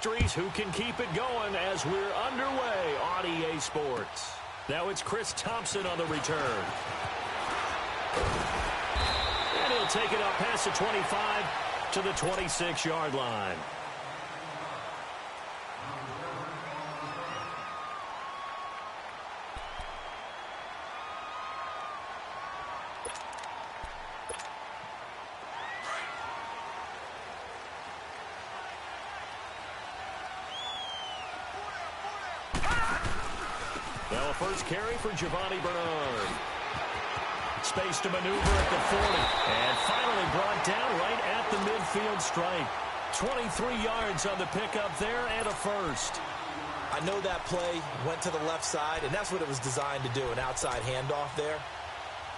mysteries. Who can keep it going as we're underway on EA Sports? Now it's Chris Thompson on the return. And he'll take it up past the 25 to the 26-yard line. Now a first carry for Giovanni Bernard. Space to maneuver at the 40. And finally brought down right at the midfield stripe. 23 yards on the pickup there and a first. I know that play went to the left side, and that's what it was designed to do, an outside handoff there.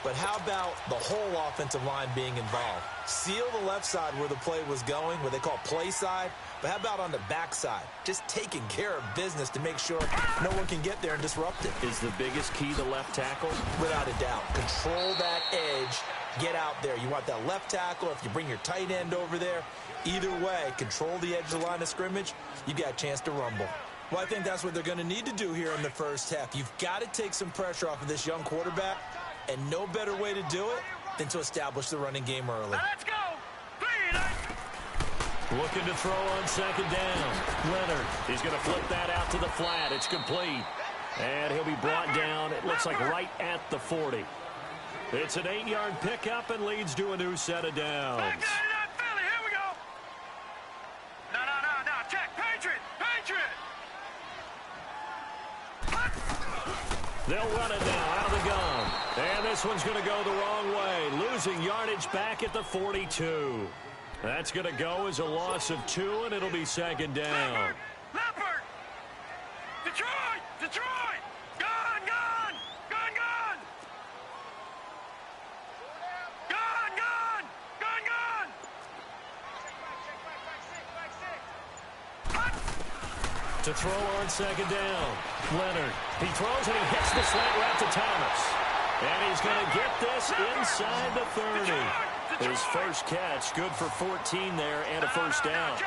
But how about the whole offensive line being involved? Seal the left side where the play was going, what they call play side. But how about on the backside? Just taking care of business to make sure no one can get there and disrupt it. Is the biggest key the left tackle? Without a doubt. Control that edge. Get out there. You want that left tackle. If you bring your tight end over there, either way, control the edge of the line of scrimmage, you got a chance to rumble. Well, I think that's what they're going to need to do here in the first half. You've got to take some pressure off of this young quarterback, and no better way to do it than to establish the running game early. Let's go. Looking to throw on second down. Leonard, he's going to flip that out to the flat. It's complete. And he'll be brought down, it looks like right at the 40. It's an 8-yard pickup and leads to a new set of downs. Here we go. No. Check. Patriot. They'll run it now out of the gun. And this one's going to go the wrong way. Losing yardage back at the 42. That's going to go as a loss of 2, and it'll be second down. Leopard. Detroit. Gun. To throw on second down. Leonard. He throws and he hits the slant route to Thomas. And he's going to get this inside the 30. His first catch, good for 14 there and a first down.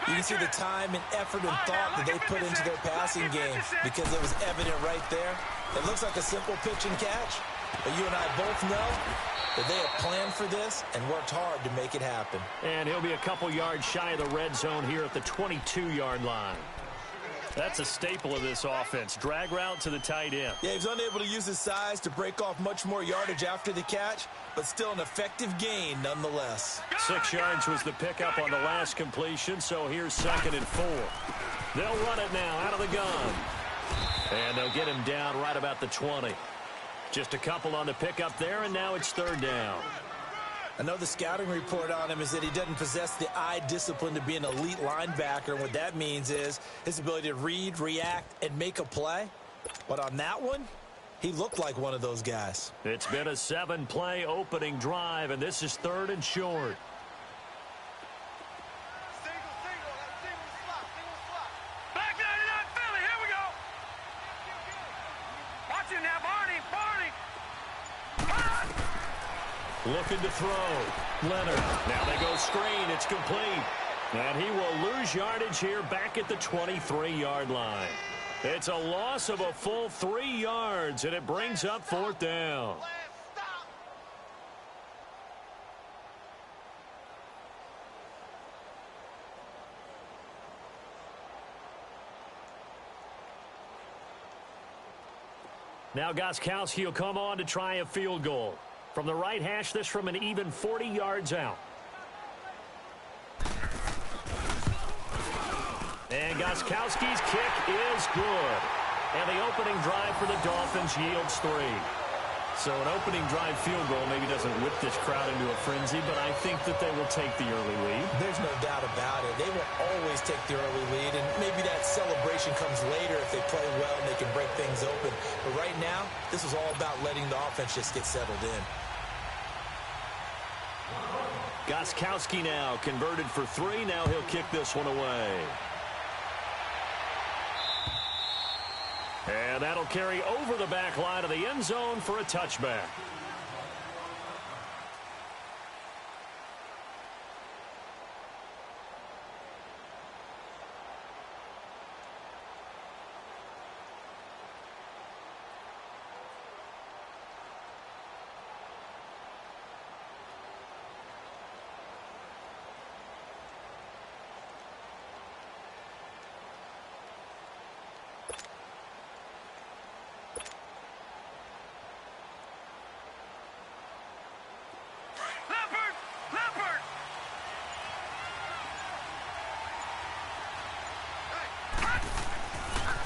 You can see the time and effort and thought that they put into their passing game because it was evident right there. It looks like a simple pitch and catch, but you and I both know that they have planned for this and worked hard to make it happen. And he'll be a couple yards shy of the red zone here at the 22-yard line. That's a staple of this offense. Drag route to the tight end. Yeah, he's unable to use his size to break off much more yardage after the catch, but still an effective gain nonetheless. 6 yards was the pickup on the last completion, so here's 2nd and 4. They'll run it now out of the gun. And they'll get him down right about the 20. Just a couple on the pickup there, and now it's 3rd down. I know the scouting report on him is that he doesn't possess the eye discipline to be an elite linebacker. And what that means is his ability to read, react, and make a play. But on that one, he looked like one of those guys. It's been a 7-play opening drive, and this is 3rd and short. Back 99 Philly. Here we go. Watch it now, Barney. Looking to throw. Leonard. Now they go screen. It's complete. And he will lose yardage here back at the 23-yard line. It's a loss of a full 3 yards, and it brings up 4th down. Now Gostkowski will come on to try a field goal. From the right hash, this from an even 40 yards out. And Gostkowski's kick is good. And the opening drive for the Dolphins yields 3. So an opening drive field goal maybe doesn't whip this crowd into a frenzy, but I think that they will take the early lead. There's no doubt about it. They will always take the early lead, and maybe that celebration comes later if they play well and they can break things open. But right now, this is all about letting the offense just get settled in. Gostkowski now converted for 3. Now he'll kick this one away. And that'll carry over the back line of the end zone for a touchback.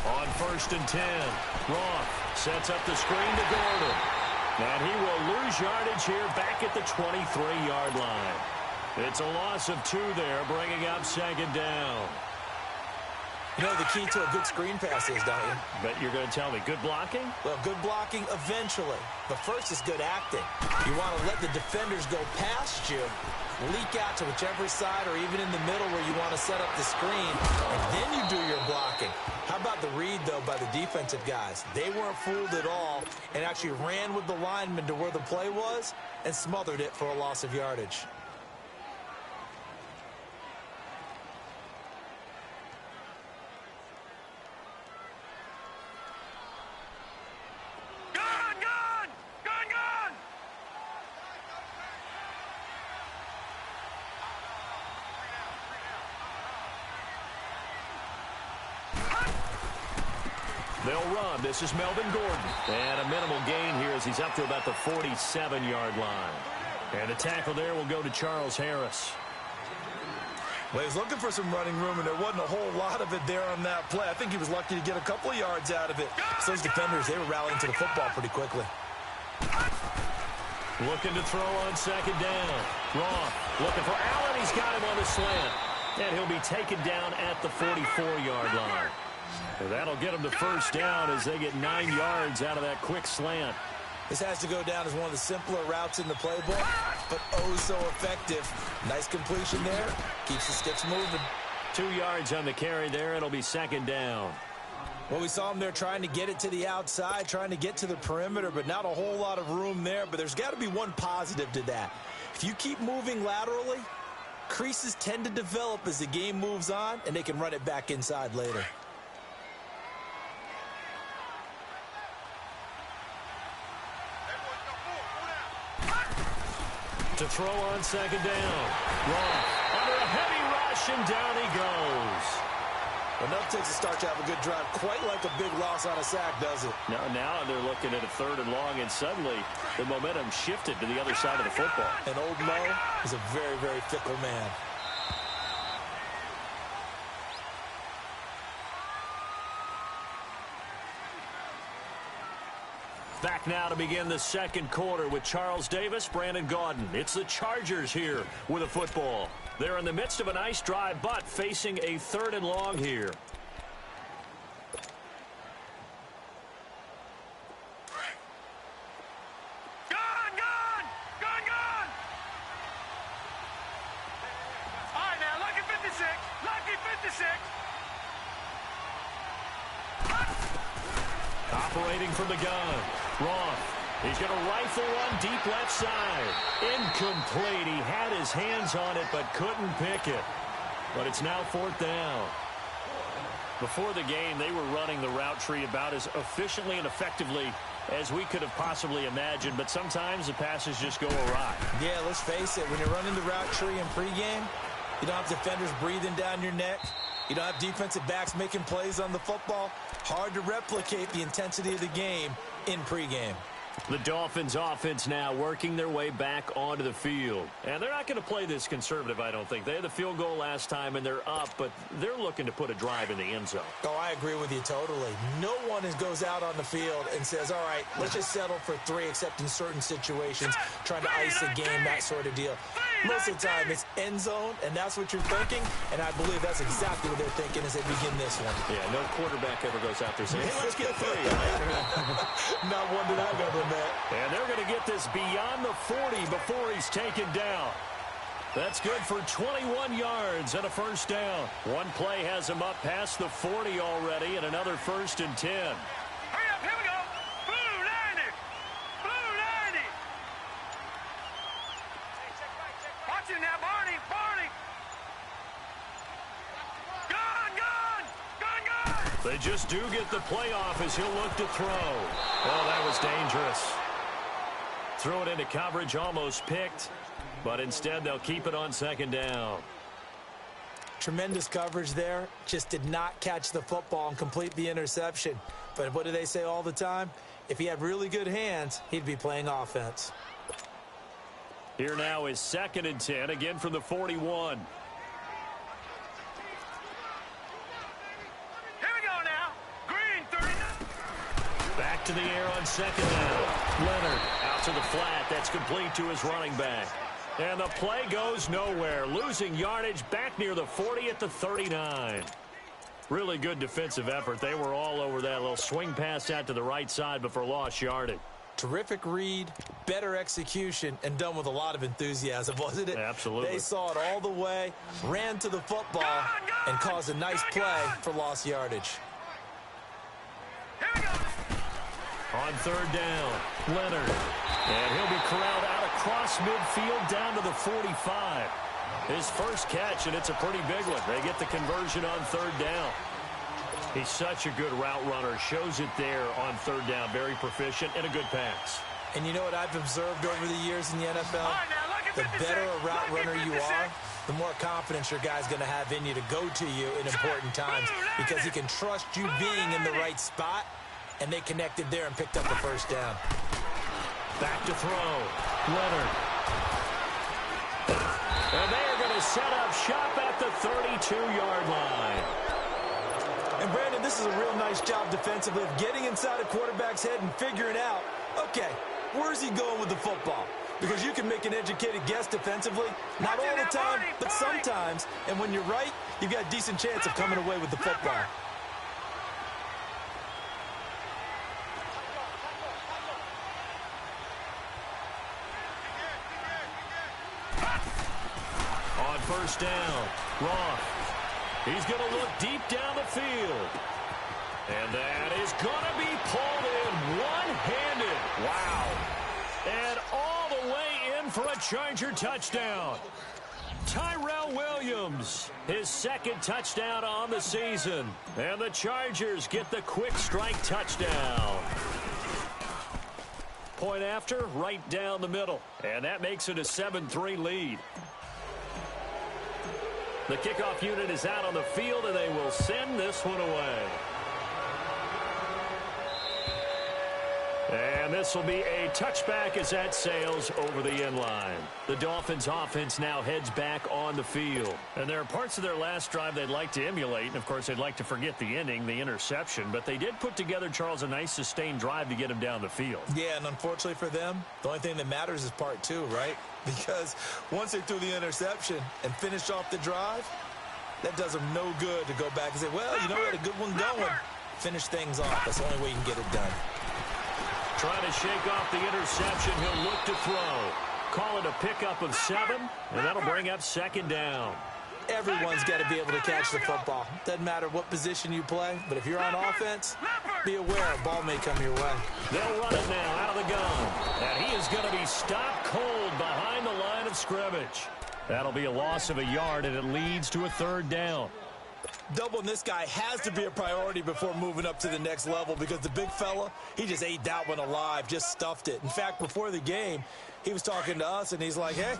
On 1st and 10, Roth sets up the screen to Gordon. And he will lose yardage here back at the 23-yard line. It's a loss of 2 there, bringing up 2nd down. You know the key to a good screen pass is, don't you? But you're going to tell me, good blocking? Well, good blocking eventually. But first is good acting. You want to let the defenders go past you, leak out to whichever side or even in the middle where you want to set up the screen, and then you do your blocking. How about the read, though, by the defensive guys? They weren't fooled at all and actually ran with the lineman to where the play was and smothered it for a loss of yardage. They'll run. This is Melvin Gordon. And a minimal gain here as he's up to about the 47-yard line. And the tackle there will go to Charles Harris. Well, he was looking for some running room, and there wasn't a whole lot of it there on that play. I think he was lucky to get a couple of yards out of it. So those defenders, they were rallying to the football pretty quickly. Looking to throw on 2nd down. Roth looking for Allen. He's got him on the slant. And he'll be taken down at the 44-yard line. And that'll get them to 1st down as they get 9 yards out of that quick slant. This has to go down as one of the simpler routes in the playbook, but oh so effective. Nice completion there. Keeps the sticks moving. 2 yards on the carry there. It'll be 2nd down. Well, we saw him there trying to get it to the outside, trying to get to the perimeter, but not a whole lot of room there. But there's got to be one positive to that. If you keep moving laterally, creases tend to develop as the game moves on, and they can run it back inside later. To throw on 2nd down. Roth under a heavy rush, and down he goes. Enough takes a start to have a good drive. Quite like a big loss on a sack, does it? Now they're looking at a 3rd and long, and suddenly the momentum shifted to the other side of the football. And old Mo is a very, very fickle man. Back now to begin the 2nd quarter with Charles Davis, Brandon Gaudin. It's the Chargers here with a football. They're in the midst of a nice drive, but facing a 3rd and long here. Gone! All right, now, lucky 56. Lucky 56. Operating from the gun. Roth. He's going to rifle one deep left side. Incomplete. He had his hands on it but couldn't pick it. But it's now 4th down. Before the game, they were running the route tree about as efficiently and effectively as we could have possibly imagined. But sometimes the passes just go awry. Yeah, let's face it. When you're running the route tree in pregame, you don't have defenders breathing down your neck. You don't have defensive backs making plays on the football. Hard to replicate the intensity of the game in pregame. The Dolphins offense now working their way back onto the field. And they're not going to play this conservative, I don't think. They had the field goal last time, and they're up, but they're looking to put a drive in the end zone. Oh, I agree with you totally. No one goes out on the field and says, all right, let's just settle for 3, except in certain situations, trying to ice a game, that sort of deal. Most of the time, it's end zone, and that's what you're thinking, and I believe that's exactly what they're thinking as they begin this one. Yeah, no quarterback ever goes out there saying, hey, let's get 3. Not one that I've ever met. And they're going to get this beyond the 40 before he's taken down. That's good for 21 yards and a 1st down. One play has him up past the 40 already, and another 1st and 10. Hurry up, here we go. Blue 90. Blue 90. Watch it now, Barney. Gone. They just do get the playoff as he'll look to throw. Oh, that was dangerous. Throw it into coverage, almost picked, but instead they'll keep it on 2nd down. Tremendous coverage there. Just did not catch the football and complete the interception. But what do they say all the time? If he had really good hands, he'd be playing offense. Here now is 2nd and 10, again from the 41. Here we go now. Green to the air on second down. Leonard out to the flat. That's complete to his running back. And the play goes nowhere. Losing yardage back near the 40 at the 39. Really good defensive effort. They were all over that little swing pass out to the right side, but for lost yardage. Terrific read, better execution, and done with a lot of enthusiasm, wasn't it? Absolutely. They saw it all the way, ran to the football, and caused a nice play for lost yardage. Here we go. On third down, Leonard. And he'll be corralled out across midfield down to the 45. His first catch, and it's a pretty big one. They get the conversion on third down. He's such a good route runner. Shows it there on third down. Very proficient and a good pass. And you know what I've observed over the years in the NFL? The better a route runner you are, the more confidence your guy's going to have in you to go to you in important times because he can trust you being in the right spot, and they connected there and picked up the first down. Back to throw. Leonard. And they are going to set up shop at the 32-yard line. And, Brandon, this is a real nice job defensively of getting inside a quarterback's head and figuring out, okay, where's he going with the football? Because you can make an educated guess defensively, not all the time, but sometimes. And when you're right, you've got a decent chance of coming away with the football. On first down, Roth. He's going to look deep down the field. And that is going to be pulled in one-handed. Wow. And all the way in for a Charger touchdown. Tyrell Williams, his second touchdown on the season. And the Chargers get the quick strike touchdown. Point after, right down the middle. And that makes it a 7-3 lead. The kickoff unit is out on the field, and they will send this one away. And this will be a touchback as that sails over the end line. The Dolphins offense now heads back on the field. And there are parts of their last drive they'd like to emulate. And, of course, they'd like to forget the ending, the interception. But they did put together, Charles, a nice sustained drive to get him down the field. Yeah, and unfortunately for them, the only thing that matters is part two, right? Because once they threw the interception and finished off the drive, that does them no good to go back and say, well, you know, we had a good one going. Finish things off. That's the only way you can get it done. Trying to shake off the interception. He'll look to throw. Call it a pickup of 7, and that'll bring up second down. Everyone's got to be able to catch the football. Doesn't matter what position you play, but if you're on offense, be aware a ball may come your way. They'll run it now out of the gun. And he is going to be stopped cold behind the line of scrimmage. That'll be a loss of a yard, and it leads to a third down. Doubling this guy has to be a priority before moving up to the next level because the big fella, he just ate that one alive, just stuffed it. In fact, before the game, he was talking to us, and he's like, hey,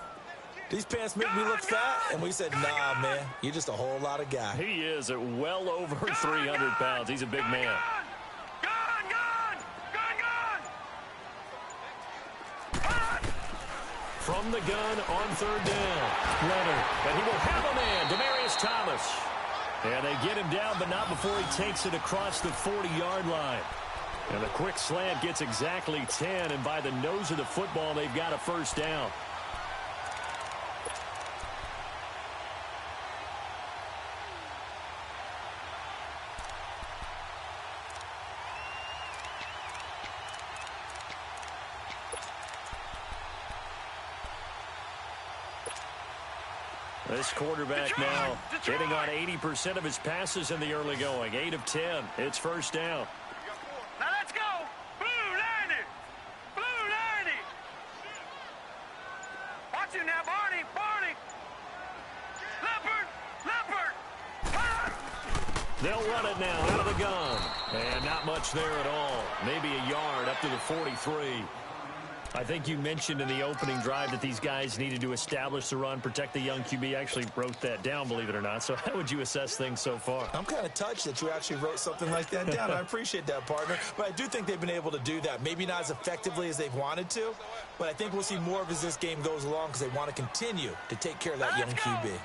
these pants make me look fat. And we said, nah, man, you're just a whole lot of guy. He is at well over 300 pounds. He's a big man. From the gun on third down, Leonard, and he will have a man, Demaryius Thomas. And they get him down, but not before he takes it across the 40-yard line. And the quick slant gets exactly 10, and by the nose of the football, they've got a first down. This quarterback now hitting on 80% of his passes in the early going. 8 of 10. It's first down. Now let's go. Blue 90. Blue 90. Watch him now, Barney. Barney. Leopard. They'll run it now out of the gun. And not much there at all. Maybe a yard up to the 43. I think you mentioned in the opening drive that these guys needed to establish the run, protect the young QB. I actually wrote that down, believe it or not. So how would you assess things so far? I'm kind of touched that you actually wrote something like that down. I appreciate that, partner. But I do think they've been able to do that. Maybe not as effectively as they've wanted to, but I think we'll see more of as this game goes along because they want to continue to take care of that young QB. 319.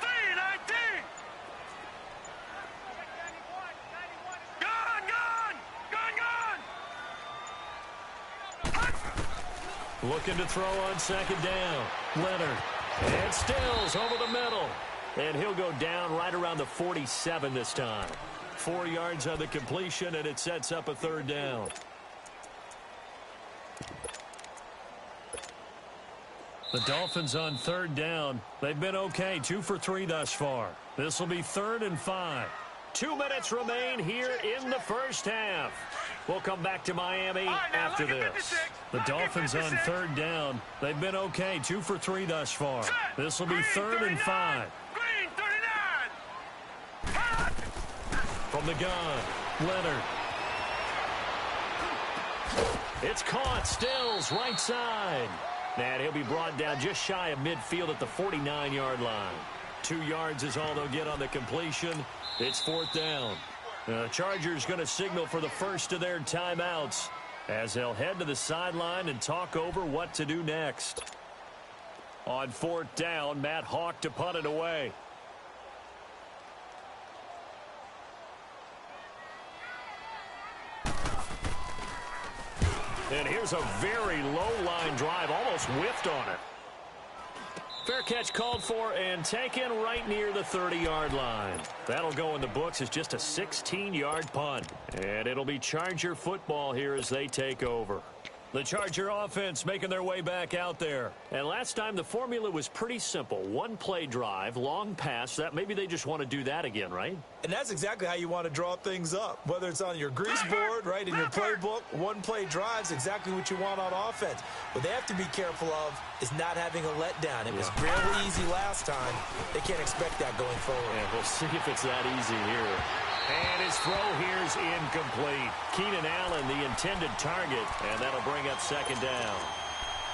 319. Gone. Looking to throw on second down. Leonard. And Stills over the middle. And he'll go down right around the 47 this time. 4 yards on the completion, and it sets up a third down. The Dolphins on third down. They've been okay, 2 for 3 thus far. This will be 3rd and 5. 2 minutes remain here in the first half. We'll come back to Miami after this. The Dolphins on third down. They've been okay, 2 for 3 thus far. This will be 3rd and 5. Green 39. From the gun, Leonard. It's caught. Stills, right side. And he'll be brought down just shy of midfield at the 49-yard line. 2 yards is all they'll get on the completion. It's 4th down. The Chargers going to signal for the first of their timeouts as they'll head to the sideline and talk over what to do next. On 4th down, Matt Hawk to punt it away. And here's a very low-line drive, almost whiffed on it. Fair catch called for and taken right near the 30-yard line. That'll go in the books as just a 16-yard punt. And it'll be Charger football here as they take over. The Charger offense making their way back out there. And last time the formula was pretty simple. 1-play drive, long pass. That maybe they just want to do that again, right? And that's exactly how you want to draw things up. Whether it's on your grease board, right, in your playbook, 1-play drive's exactly what you want on offense. What they have to be careful of is not having a letdown. It was really easy last time. They can't expect that going forward. Yeah, we'll see if it's that easy here. And his throw here's incomplete. Keenan Allen, the intended target, and that'll bring up 2nd down.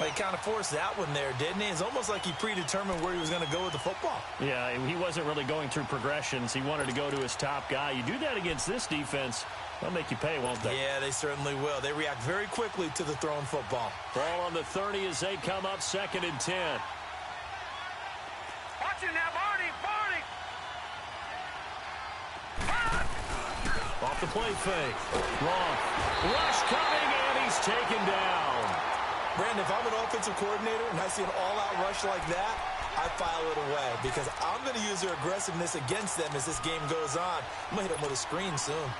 Well, he kind of forced that one there, didn't he? It's almost like he predetermined where he was going to go with the football. Yeah, he wasn't really going through progressions. He wanted to go to his top guy. You do that against this defense, they'll make you pay, won't they? Yeah, they certainly will. They react very quickly to the thrown football. Ball on the 30 as they come up 2nd and 10. Watch it now, Barney. Off the play fake. Wrong. Rush coming, and he's taken down. Brandon, if I'm an offensive coordinator and I see an all-out rush like that, I file it away because I'm going to use their aggressiveness against them as this game goes on. I'm going to hit them with a screen soon.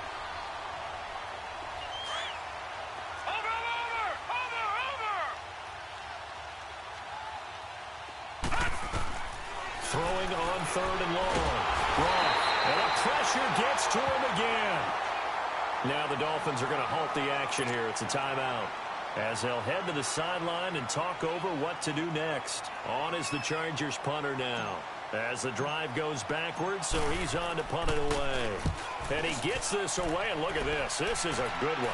Throwing on 3rd and long. Wrong. And the pressure gets to him again. Now the Dolphins are going to halt the action here. It's a timeout. As they'll head to the sideline and talk over what to do next. On is the Chargers punter now. As the drive goes backwards, so he's on to punt it away. And he gets this away, and look at this. This is a good one.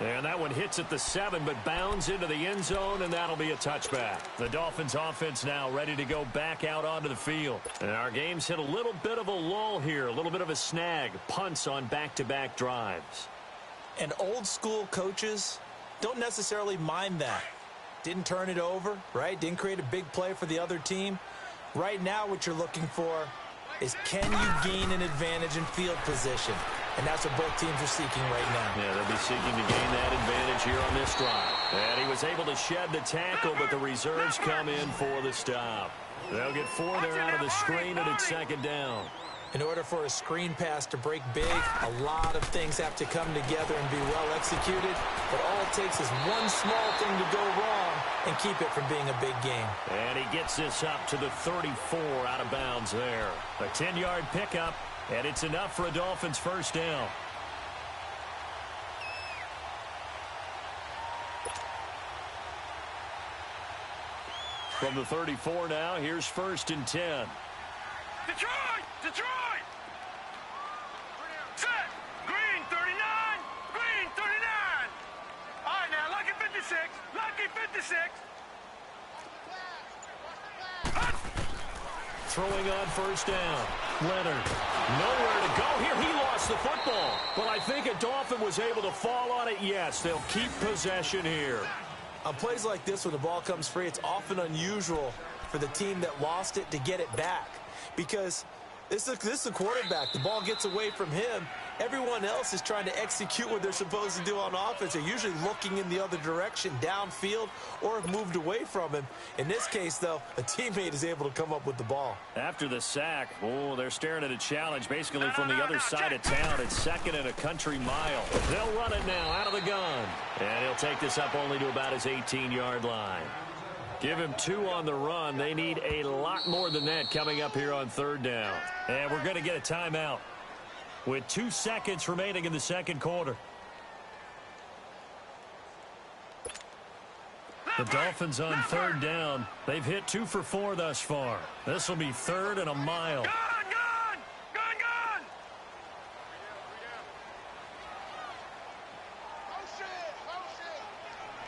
And that one hits at the 7, but bounds into the end zone, and that'll be a touchback. The Dolphins offense now ready to go back out onto the field. And our game's hit a little bit of a lull here, a little bit of a snag. Punts on back-to-back drives. And old-school coaches don't necessarily mind that. Didn't turn it over, right? Didn't create a big play for the other team. Right now what you're looking for is can you gain an advantage in field position? And that's what both teams are seeking right now. Yeah, they'll be seeking to gain that advantage here on this drive. And he was able to shed the tackle, but the reserves come in for the stop. They'll get 4 there out of the screen, and it's 2nd down. In order for a screen pass to break big, a lot of things have to come together and be well executed. But all it takes is one small thing to go wrong and keep it from being a big game. And he gets this up to the 34 out of bounds there. A 10-yard pickup, and it's enough for a Dolphins first down. From the 34 now, here's 1st and 10. Detroit! Detroit! Set! Green 39! Green 39! All right, now, lucky 56! Lucky 56! Throwing on 1st down. Leonard, nowhere to go here. He lost the football. But I think a Dolphin was able to fall on it. Yes, they'll keep possession here. On plays like this, when the ball comes free, it's often unusual for the team that lost it to get it back. Because this is the quarterback. The ball gets away from him, Everyone else is trying to execute what they're supposed to do on offense. They're usually looking in the other direction, downfield, or have moved away from him. In this case, though, a teammate is able to come up with the ball. After the sack, they're staring at a challenge basically from the other side of town. It's second and a country mile. They'll run it now out of the gun. And he'll take this up only to about his 18-yard line. Give him 2 on the run. They need a lot more than that coming up here on third down. And we're going to get a timeout with 2 seconds remaining in the second quarter. The Dolphins on third down. They've hit 2 for 4 thus far. This will be third and a mile. Gone!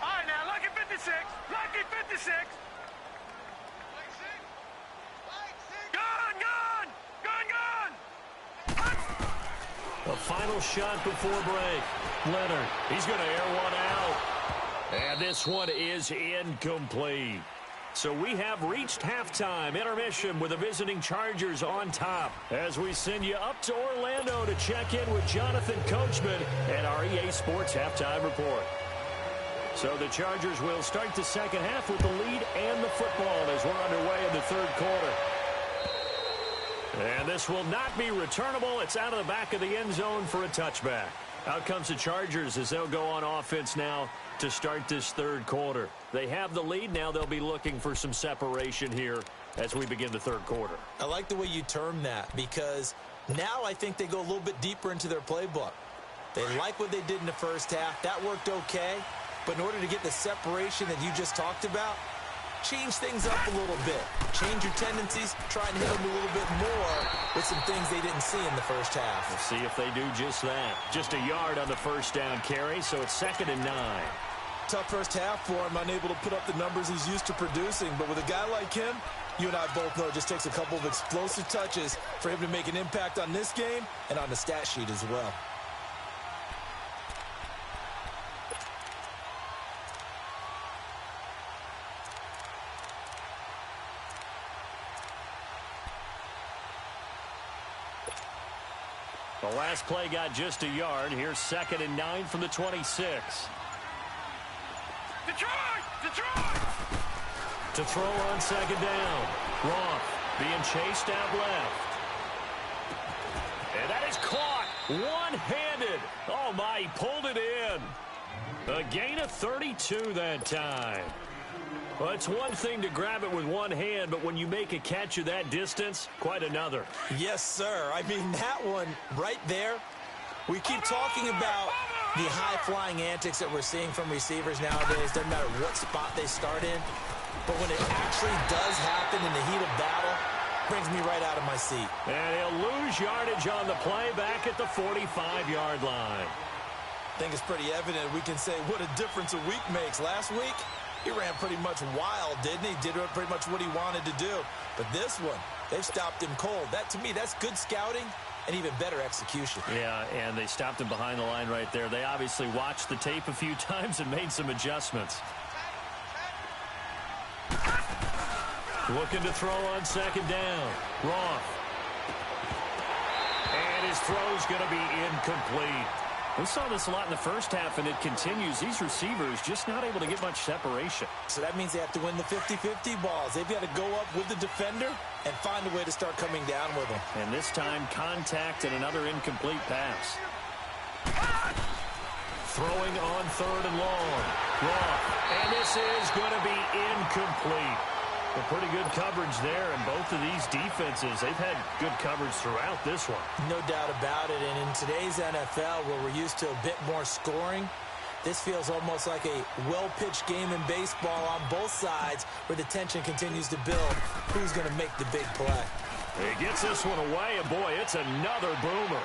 All right, now, lucky 56. Lucky 56. Gone! The final shot before break. Leonard, he's going to air one out. And this one is incomplete. So we have reached halftime intermission with the visiting Chargers on top as we send you up to Orlando to check in with Jonathan Coachman and our EA Sports Halftime Report. So the Chargers will start the second half with the lead and the football as we're underway in the third quarter. And this will not be returnable. It's out of the back of the end zone for a touchback. Out comes the Chargers as they'll go on offense now to start this third quarter. They have the lead. Now they'll be looking for some separation here as we begin the third quarter. I like the way you term that because now I think they go a little bit deeper into their playbook. They like what they did in the first half. That worked okay. But in order to get the separation that you just talked about, change things up a little bit. Change your tendencies. Try and hit them a little bit more with some things they didn't see in the first half. We'll see if they do just that. Just a yard on the first down carry, so it's 2nd and 9. Tough first half for him, unable to put up the numbers he's used to producing. But with a guy like him, you and I both know it just takes a couple of explosive touches for him to make an impact on this game and on the stat sheet as well. The last play got just a yard. Here's 2nd and 9 from the 26. Detroit! To throw on 2nd down. Roth being chased out left. And that is caught one-handed. Oh, my, he pulled it in. A gain of 32 that time. Well, it's one thing to grab it with one hand, but when you make a catch of that distance, quite another. Yes, sir. I mean, that one right there, we keep talking about the high-flying antics that we're seeing from receivers nowadays. Doesn't matter what spot they start in. But when it actually does happen in the heat of battle, brings me right out of my seat. And he'll lose yardage on the play back at the 45-yard line. I think it's pretty evident we can say what a difference a week makes. Last week, he ran pretty much wild, didn't he? Did pretty much what he wanted to do. But this one, they've stopped him cold. That, to me, that's good scouting and even better execution. Yeah, and they stopped him behind the line right there. They obviously watched the tape a few times and made some adjustments. Looking to throw on 2nd down. Roth. And his throw's going to be incomplete. We saw this a lot in the first half, and it continues. These receivers just not able to get much separation. So that means they have to win the 50-50 balls. They've got to go up with the defender and find a way to start coming down with them. And this time, contact and another incomplete pass. Throwing on 3rd and long. Roth. And this is going to be incomplete. A pretty good coverage there, and both of these defenses, they've had good coverage throughout this one. No doubt about it, and in today's NFL, where we're used to a bit more scoring, this feels almost like a well-pitched game in baseball on both sides, where the tension continues to build. Who's going to make the big play? He gets this one away, and boy, it's another boomer.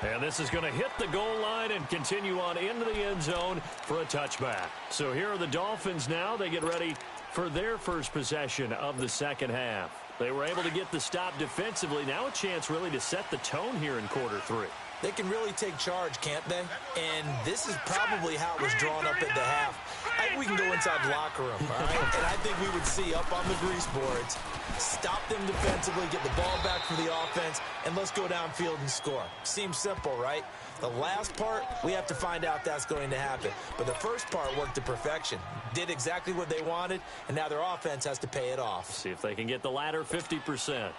And this is going to hit the goal line and continue on into the end zone for a touchback. So here are the Dolphins now. They get ready for their first possession of the second half. They were able to get the stop defensively. Now a chance really to set the tone here in quarter 3. They can really take charge, can't they? And this is probably how it was drawn up at the half. I maybe we can go inside the locker room, all right? And I think we would see up on the grease boards, stop them defensively, get the ball back for the offense, and let's go downfield and score. Seems simple, right? The last part, we have to find out that's going to happen. But the first part worked to perfection. Did exactly what they wanted, and now their offense has to pay it off. See if they can get the latter 50%.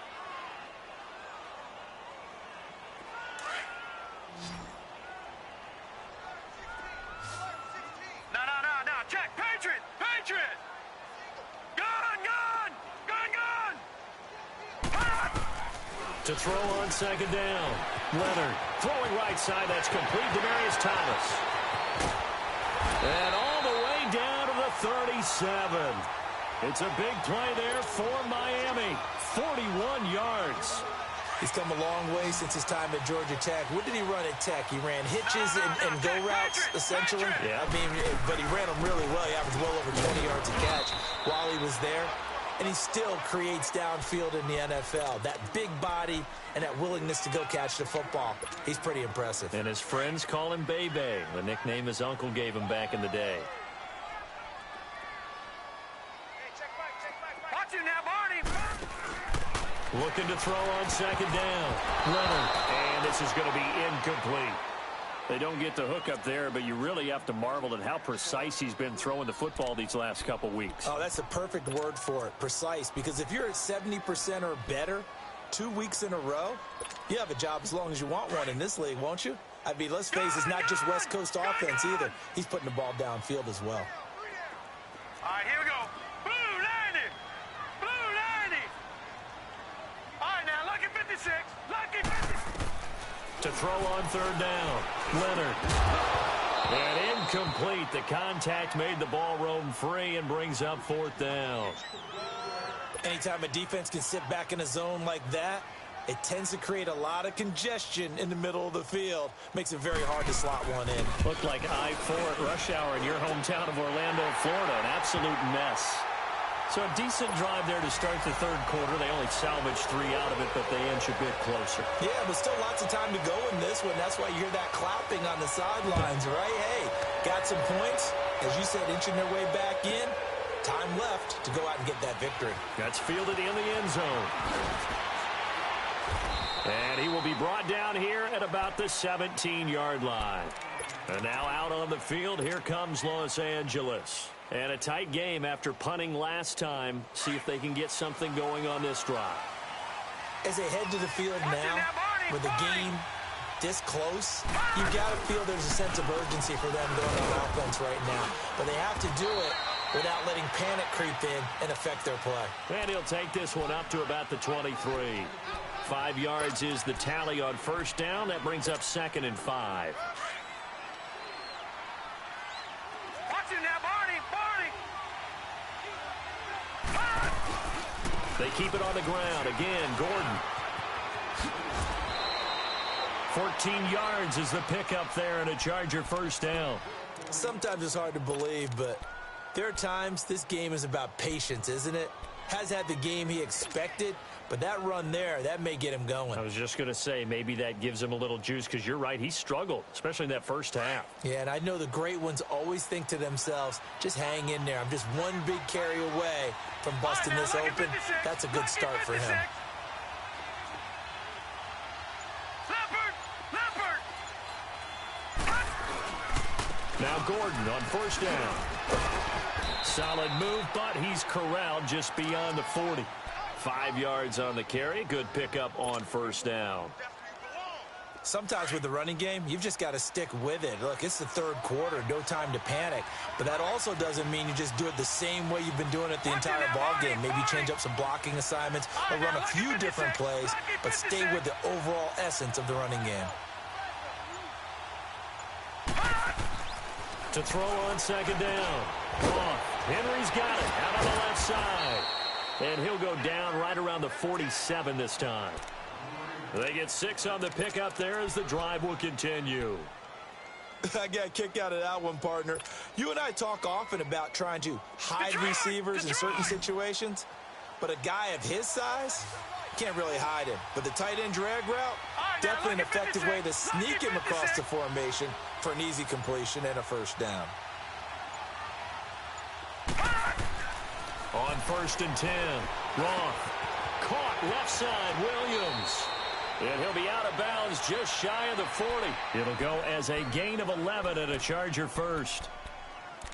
No. Check. Patriot. Gun. To throw on second down. Leonard throwing right side. That's complete. Demaryius Thomas. And all the way down to the 37. It's a big play there for Miami. 41 yards. He's come a long way since his time at Georgia Tech. What did he run at Tech? He ran hitches and go routes, essentially. Yeah. I mean, but he ran them really well. He averaged well over 20 yards a catch while he was there. And he still creates downfield in the NFL. That big body and that willingness to go catch the football. He's pretty impressive. And his friends call him Bebe, the nickname his uncle gave him back in the day. Watch you now, Barney. Looking to throw on second down. Leonard. And this is going to be incomplete. They don't get the hook up there, but you really have to marvel at how precise he's been throwing the football these last couple weeks. Oh, that's the perfect word for it, precise. Because if you're at 70% or better 2 weeks in a row, you have a job as long as you want one in this league, won't you? I mean, let's face it, it's not just West Coast offense either. He's putting the ball downfield as well. All right, here we go. Blue 90. All right, now, lucky 56. Lucky 56. To throw on third down. Leonard. And incomplete. The contact made the ball roam free and brings up fourth down. Anytime a defense can sit back in a zone like that, it tends to create a lot of congestion in the middle of the field. Makes it very hard to slot one in. Looked like I-4 at rush hour in your hometown of Orlando, Florida. An absolute mess. So a decent drive there to start the third quarter. They only salvaged 3 out of it, but they inch a bit closer. Yeah, but still lots of time to go in this one. That's why you hear that clapping on the sidelines, right? Hey, got some points. As you said, inching their way back in. Time left to go out and get that victory. That's fielded in the end zone. And he will be brought down here at about the 17-yard line. And now out on the field, here comes Los Angeles. And a tight game after punting last time. See if they can get something going on this drive. As they head to the field now, with the game this close, you've got to feel there's a sense of urgency for them going on offense right now. But they have to do it without letting panic creep in and affect their play. And he'll take this one up to about the 23. 5 yards is the tally on first down. That brings up 2nd and 5. Watch you now, Barney. They keep it on the ground. Again, Gordon. 14 yards is the pickup there and a Charger first down. Sometimes it's hard to believe, but there are times this game is about patience, isn't it? Has had the game he expected, but that run there, that may get him going. I was just going to say, maybe that gives him a little juice because you're right, he struggled, especially in that first half. Yeah, and I know the great ones always think to themselves, just hang in there. I'm just one big carry away from busting this open. That's a good start for him. Now Gordon on first down. Solid move, but he's corralled just beyond the 40. 5 yards on the carry. Good pickup on first down. Sometimes with the running game, you've just got to stick with it. Look, it's the third quarter, no time to panic. But that also doesn't mean you just do it the same way you've been doing it the entire ball game. Maybe change up some blocking assignments or run a few different plays, but stay with the overall essence of the running game. To throw on second down. Henry's got it out on the left side. And he'll go down right around the 47 this time. They get 6 on the pickup there as the drive will continue. I got a kick out of that one, partner. You and I talk often about trying to hide receivers in certain situations, but a guy of his size can't really hide him. But the tight end drag route, definitely an effective way to sneak him across the formation for an easy completion and a first down. On 1st and 10, Roth. Caught left side, Williams. And he'll be out of bounds just shy of the 40. It'll go as a gain of 11 and a Charger first.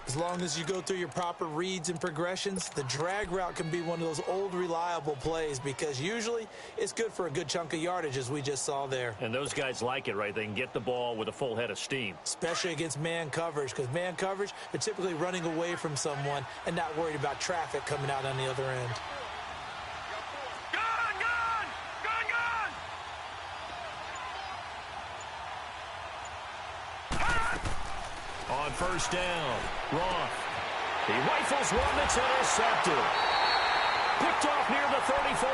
As long as you go through your proper reads and progressions, the drag route can be one of those old reliable plays because usually it's good for a good chunk of yardage as we just saw there. And those guys like it, right? They can get the ball with a full head of steam. Especially against man coverage, because man coverage, they're typically running away from someone and not worried about traffic coming out on the other end. On 1st down, Roth. He rifles one that's intercepted. Picked off near the 34.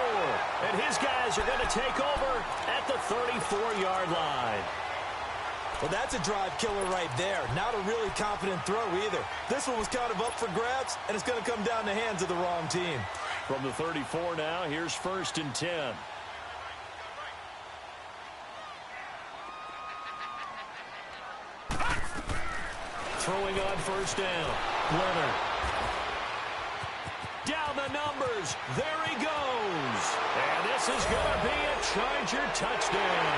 And his guys are going to take over at the 34-yard line. Well, that's a drive killer right there. Not a really confident throw either. This one was kind of up for grabs, and it's going to come down the hands of the wrong team. From the 34 now, here's 1st and 10. Throwing on 1st down. Leonard. Down the numbers. There he goes. And this is going to be a Charger touchdown.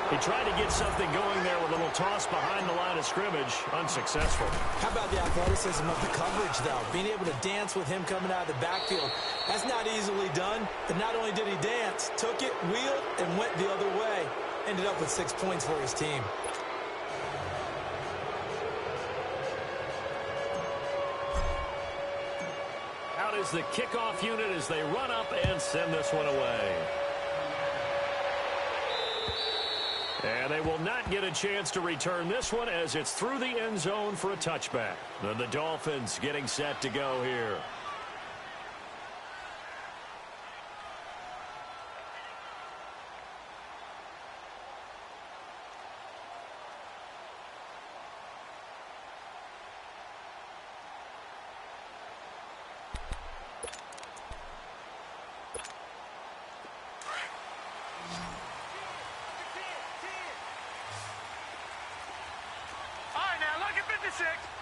He tried to get something going there with a little toss behind the line of scrimmage. Unsuccessful. How about the athleticism of the coverage, though? Being able to dance with him coming out of the backfield. That's not easily done. And not only did he dance, took it, wheeled, and went the other way. Ended up with 6 points for his team. Is the kickoff unit as they run up and send this one away. And they will not get a chance to return this one as it's through the end zone for a touchback. Then the Dolphins getting set to go here.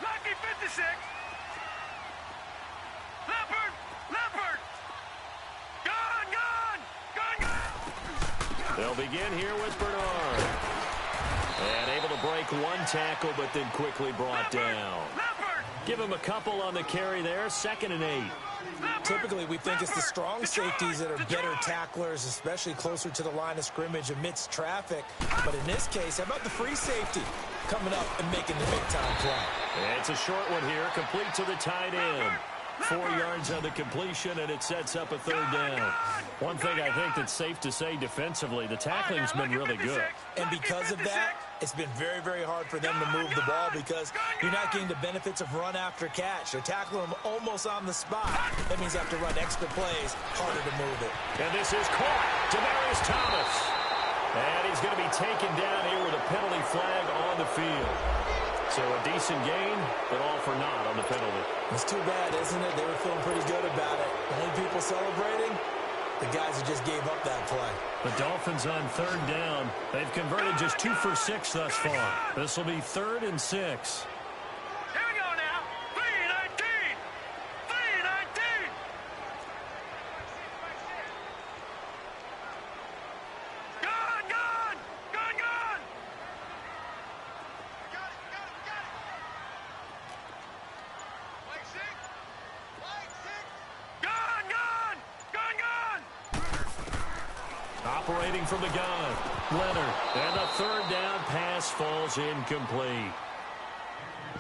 Lucky 56. Leopard. Gone. They'll begin here with Bernard. And able to break one tackle, but then quickly brought down. Give him a couple on the carry there. 2nd and 8. Typically, we think it's the strong safeties that are better tacklers, especially closer to the line of scrimmage amidst traffic. But in this case, how about the free safety coming up and making the big-time play? It's a short one here, complete to the tight end. 4 yards on the completion, and it sets up a 3rd down. One thing I think that's safe to say defensively, the tackling's been really good. And because of that, it's been very, very hard for them to move the ball because you're not getting the benefits of run after catch. They're tackling them almost on the spot. That means they have to run extra plays, harder to move it. And this is caught. Demaryius Thomas. And he's going to be taken down here with a penalty flag on the field. So a decent gain, but all for naught on the penalty. It's too bad, isn't it? They were feeling pretty good about it. Only people celebrating, the guys who just gave up that play. The Dolphins on 3rd down. They've converted just 2 for 6 thus far. This will be 3rd and 6. Here we go now. 3-19. 3-19. Gone. Operating from the gun, Leonard. And the 3rd down pass falls incomplete.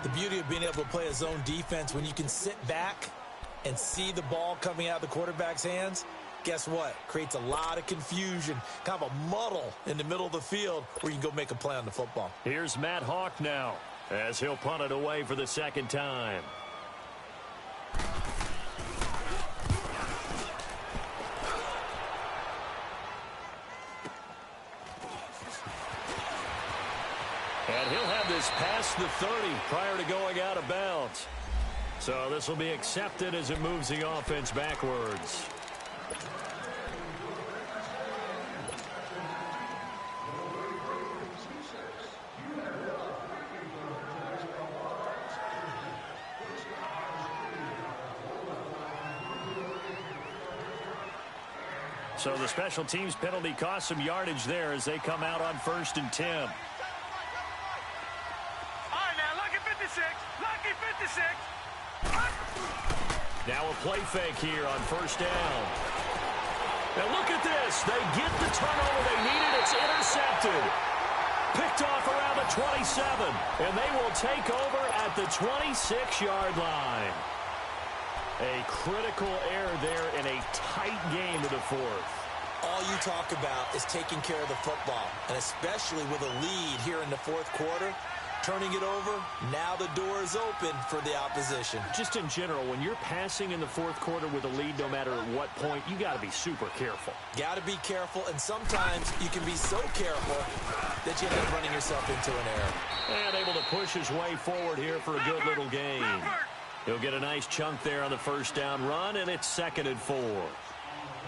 The beauty of being able to play a zone defense when you can sit back and see the ball coming out of the quarterback's hands, guess what? Creates a lot of confusion, kind of a muddle in the middle of the field where you can go make a play on the football. Here's Matt Hawk now as he'll punt it away for the 2nd time. And he'll have this past the 30 prior to going out of bounds. So this will be accepted as it moves the offense backwards. So the special teams penalty cost some yardage there as they come out on 1st and 10. All right, now, lucky 56. Lucky 56. Now a play fake here on 1st down. Now look at this. They get the turnover they needed. It's intercepted. Picked off around the 27. And they will take over at the 26-yard line. A critical error there in a tight game to the 4th. All you talk about is taking care of the football, and especially with a lead here in the 4th quarter, turning it over, now the door is open for the opposition. Just in general, when you're passing in the 4th quarter with a lead, no matter at what point, you got to be super careful. Got to be careful, and sometimes you can be so careful that you end up running yourself into an error. And able to push his way forward here for a good little gain. He'll get a nice chunk there on the 1st down run, and it's 2nd and 4.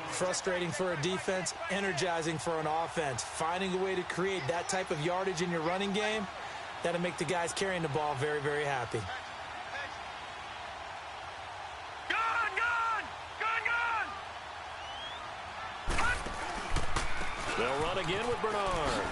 Frustrating for a defense, energizing for an offense. Finding a way to create that type of yardage in your running game, that'll make the guys carrying the ball very, very happy. Gone, gone, gone, gone. They'll run again with Bernard.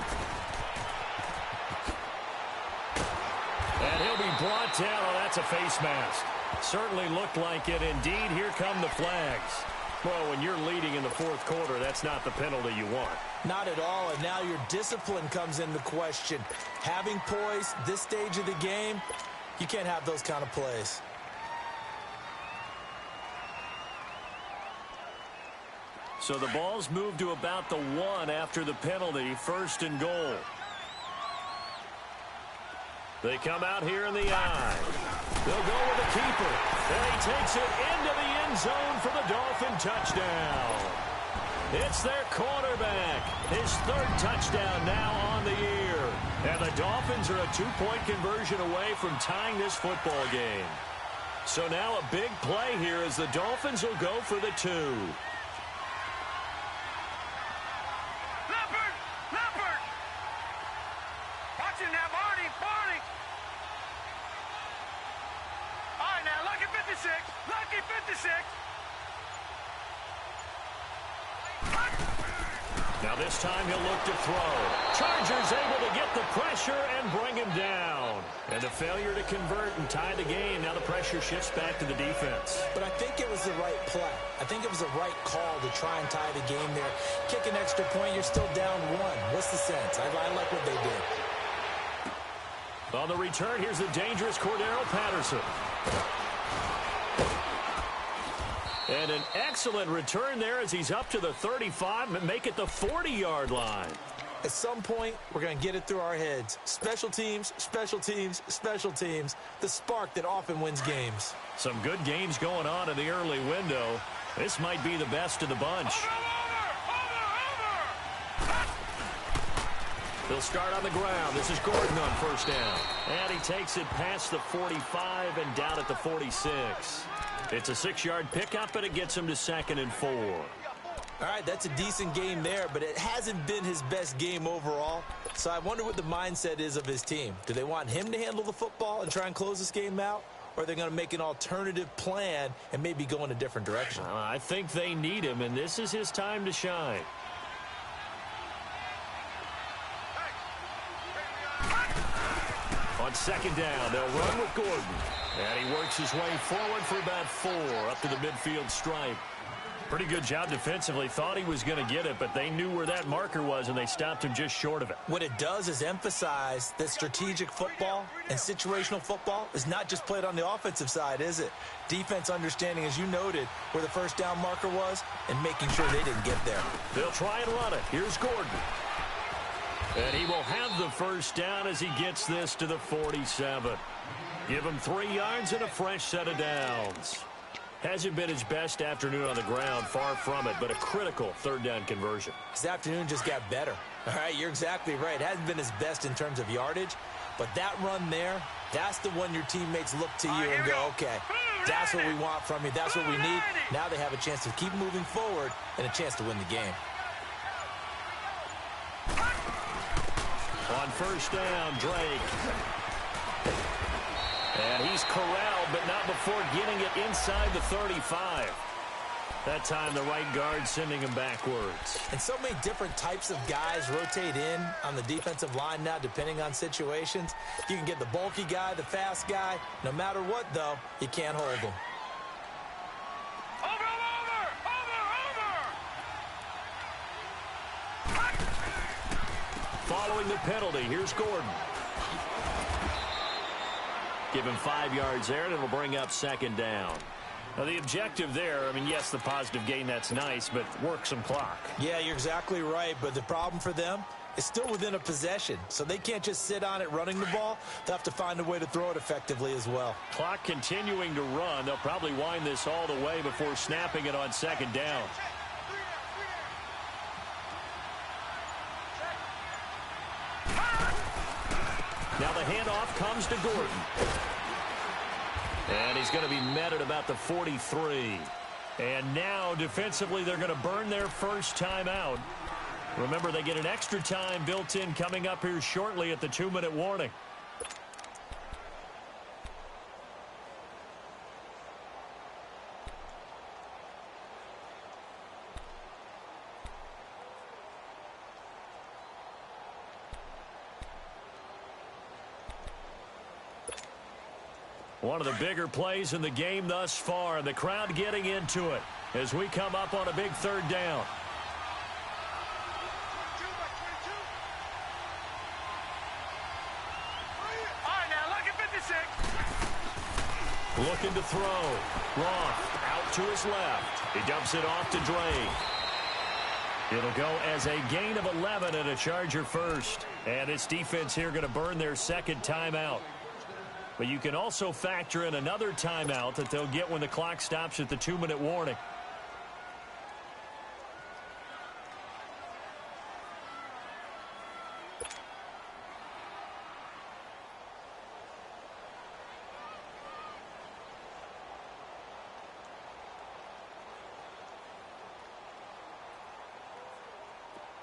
And he'll be brought down. Oh, that's a face mask. Certainly looked like it. Indeed, here come the flags. Well, when you're leading in the 4th quarter, that's not the penalty you want. Not at all, and now your discipline comes into question. Having poise this stage of the game, you can't have those kind of plays. So the ball's moved to about the 1 after the penalty, 1st and goal. They come out here in the I. They'll go with the keeper. And he takes it into the end zone for the Dolphin touchdown. It's their quarterback. His 3rd touchdown now on the year. And the Dolphins are a 2-point conversion away from tying this football game. So now a big play here as the Dolphins will go for the 2. Leopard, Leopard. Watch him now, Barney, Barney. All right, now, lucky 56. Lucky 56. Now this time he'll look to throw. Chargers able to get the pressure and bring him down. And a failure to convert and tie the game. Now the pressure shifts back to the defense. But I think it was the right play. I think it was the right call to try and tie the game there. Kick an extra point, you're still down 1. What's the sense? I like what they did. On the return, here's the dangerous Cordero Patterson. And an excellent return there as he's up to the 35 and make it the 40-yard line. At some point, we're going to get it through our heads. Special teams, special teams, special teams. The spark that often wins games. Some good games going on in the early window. This might be the best of the bunch. They'll start on the ground. This is Gordon on 1st down. And he takes it past the 45 and down at the 46. It's a 6-yard pickup, and it gets him to 2nd and 4. All right, that's a decent game there, but it hasn't been his best game overall. So I wonder what the mindset is of his team. Do they want him to handle the football and try and close this game out? Or are they going to make an alternative plan and maybe go in a different direction? I think they need him, and this is his time to shine. On 2nd down, they'll run with Gordon. And he works his way forward for about 4 up to the midfield stripe. Pretty good job defensively. Thought he was going to get it, but they knew where that marker was, and they stopped him just short of it. What it does is emphasize that strategic football and situational football is not just played on the offensive side, is it? Defense understanding, as you noted, where the 1st down marker was and making sure they didn't get there. They'll try and run it. Here's Gordon. And he will have the 1st down as he gets this to the 47. Give him 3 yards and a fresh set of downs. Hasn't been his best afternoon on the ground, far from it, but a critical 3rd down conversion. His afternoon just got better. All right, you're exactly right. Hasn't been his best in terms of yardage, but that run there, that's the one your teammates look to you and go, okay, that's what we want from you. That's what we need. Now they have a chance to keep moving forward and a chance to win the game. On 1st down, Drake. And he's corralled, but not before getting it inside the 35. That time the right guard sending him backwards. And so many different types of guys rotate in on the defensive line now, depending on situations. You can get the bulky guy, the fast guy. No matter what, though, you can't hold them. Following the penalty, here's Gordon. Give him 5 yards there, and it'll bring up second down. Now, the objective there, I mean, yes, the positive gain, that's nice, but work some clock. Yeah, you're exactly right, but the problem for them is still within a possession, so they can't just sit on it running the ball. They'll have to find a way to throw it effectively as well. Clock continuing to run. They'll probably wind this all the way before snapping it on second down. Now the handoff comes to Gordon. And he's going to be met at about the 43. And now defensively they're going to burn their first timeout. Remember, they get an extra time built in coming up here shortly at the 2-minute warning. One of the bigger plays in the game thus far, and the crowd getting into it as we come up on a big third down. All right, now, look at 56. Looking to throw. Roth out to his left. He dumps it off to Drain. It'll go as a gain of 11 and a Charger first. And this defense here going to burn their second timeout. But you can also factor in another timeout that they'll get when the clock stops at the 2-minute warning.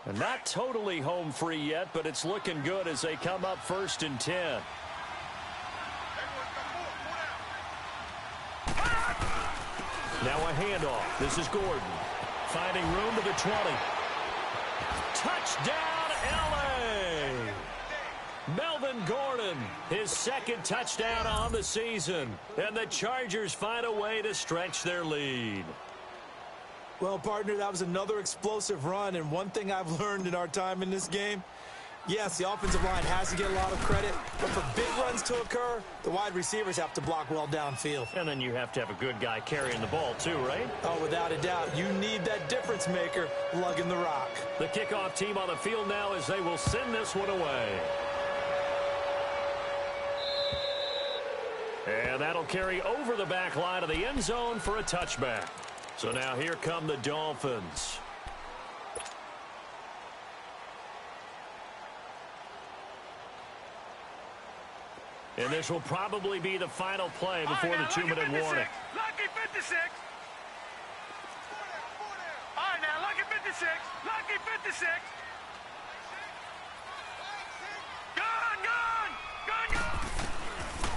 And not totally home free yet, but it's looking good as they come up 1st and 10. Now a handoff. This is Gordon. Finding room to the 20. Touchdown, L.A. Melvin Gordon, his second touchdown on the season. And the Chargers find a way to stretch their lead. Well, partner, that was another explosive run, and one thing I've learned in our time in this game, yes, the offensive line has to get a lot of credit, but for big runs to occur, the wide receivers have to block well downfield. And then you have to have a good guy carrying the ball too, right? Oh, without a doubt. You need that difference maker lugging the rock. The kickoff team on the field now as they will send this one away. And that'll carry over the back line of the end zone for a touchback. So now here come the Dolphins. And this will probably be the final play before the 2-minute warning. Lucky 56. All right, now, lucky 56. Lucky 56.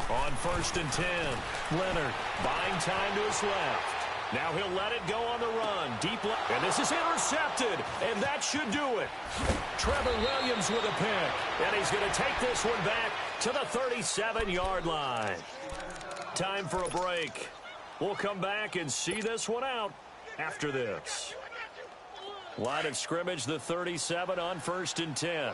On 1st and 10, Leonard buying time to his left. Now he'll let it go on the run. Deep left. And this is intercepted. And that should do it. Trevor Williams with a pick. And he's going to take this one back to the 37-yard line. Time for a break. We'll come back and see this one out after this. Line of scrimmage, the 37 on 1st and 10.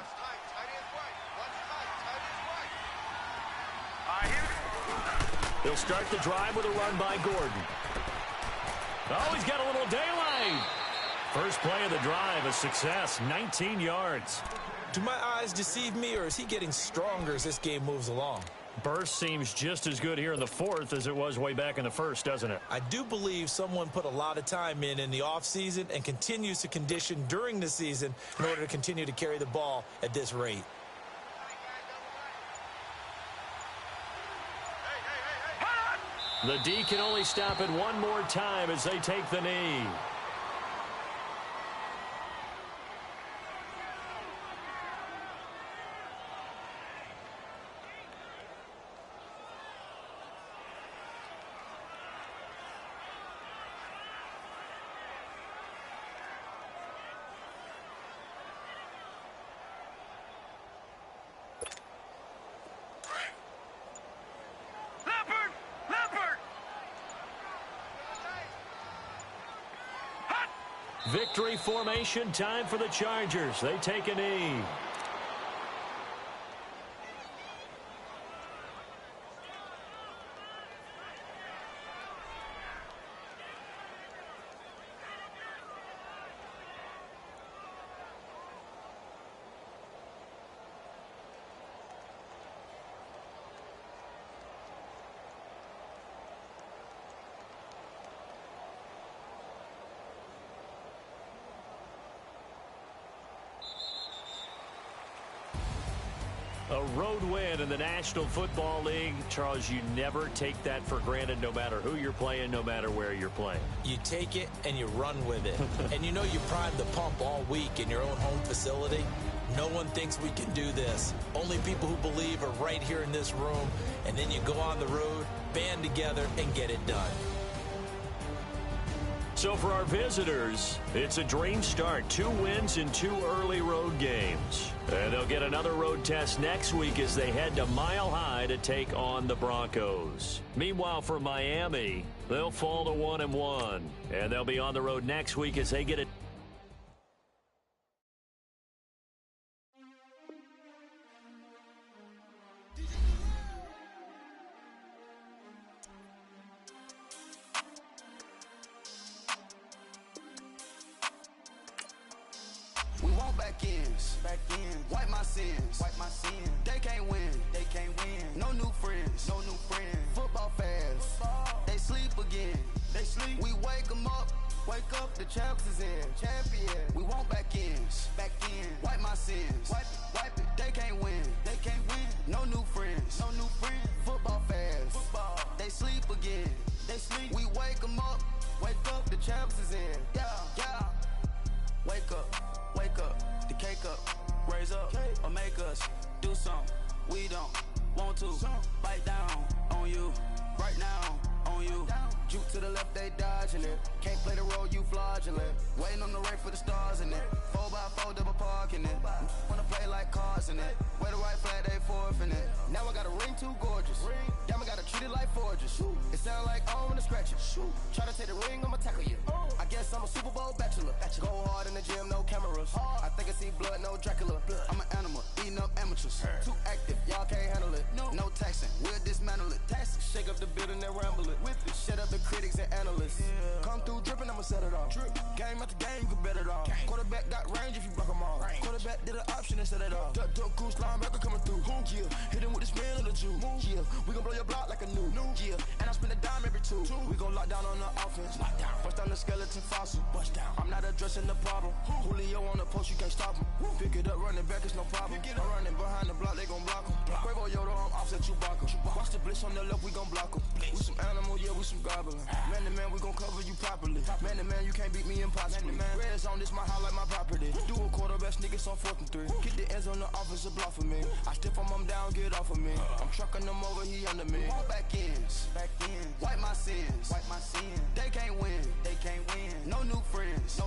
They'll start the drive with a run by Gordon. Oh, he's got a little daylight. First play of the drive, a success, 19 yards. Do my eyes deceive me, or is he getting stronger as this game moves along? Burst seems just as good here in the 4th as it was way back in the 1st, doesn't it? I do believe someone put a lot of time in the offseason and continues to condition during the season in order to continue to carry the ball at this rate. The D can only stop it one more time as they take the knee. Victory formation, time for the Chargers. They take a knee. A road win in the National Football League. Charles, you never take that for granted no matter who you're playing, no matter where you're playing. You take it and you run with it. And you know you primed the pump all week in your own home facility. No one thinks we can do this. Only people who believe are right here in this room. And then you go on the road, band together, and get it done. So for our visitors, it's a dream start. 2 wins in 2 early road games. And they'll get another road test next week as they head to Mile High to take on the Broncos. Meanwhile, for Miami, they'll fall to 1-1. And they'll be on the road next week as they get it. We want back ends, wipe my sins, They can't win, No new friends, Football fans, they sleep again, We wake 'em up, the champs is in, We want back ends, wipe my sins, wipe it, They can't win, No new friends, Football fans, they sleep again, We wake 'em up, the champs is in, yeah. Wake up, the cake up, raise up, or make us do something we don't want to. Bite down on you, right now on you. Juke to the left, they dodging it. Can't play the role, you fraudulent. Waiting on the rain for the stars in it. 4x4 double parking it. Wanna play like cars in it. Where the right flag, they forfeit it. Now I got a ring too gorgeous. Damn, I gotta treat it like forges. It sound like I'm gonna scratch it. Try to take the ring, I'ma tackle you. I guess I'm a Super Bowl bachelor. Go hard in the gym, no cameras. I think I see blood, no Dracula. I'm an animal, eating up amateurs. Too active, y'all can't handle it. No taxing, we'll dismantle it. Shake up the building and ramble it. Shut up the critics and analysts. Come through dripping, I'ma set it off. Game after game, you can bet it off. Quarterback got range if you block them all. Quarterback did an option and set it off. Duck goose linebacker coming through. Yeah, hit him with the spin of the Jew. Yeah, we gon' blow your block like a new. Yeah, and I spend a dime every 2. We gon' lock down on the offense. Bust down the skeleton fossil. I'm not addressing the problem. Julio on the post, you can't stop him. Pick it up, running back, it's no problem. I'm running behind the block, they gon' block him. Quavo Yoda, I'm offset Chewbacca. Watch the blitz on the left, we gon' block him. We some animal, yeah, we some goblin. Man to man, we gon' cover you properly. Man to man, you can't beat me impossibly. Red zone, this my house like my property. Do a quarterback sneakers on 4th and 3. Get the ends on the offensive block for me. I step on him down, get off of me. I'm trucking them over, he under me. Back ends, wipe my sins, They can't win, No new friends,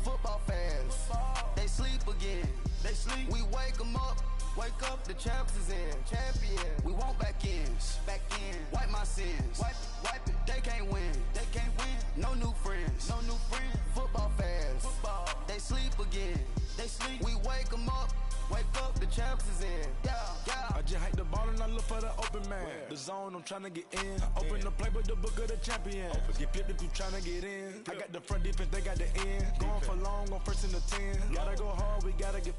Football fans, they sleep again, We wake 'em up, the champs is in, We want back ends, wipe my sins, wipe it, They can't win, No new friends, Football fans, they sleep again, We wake 'em up, the champs is in, yeah. I just hike the ball and I look for the open man. The zone, I'm trying to get in. Open the playbook, the book of the champion. Get flipped if you trying to get in. I got the front defense, they got the end. Going for long, on 1st and the 10. Gotta go hard, we gotta get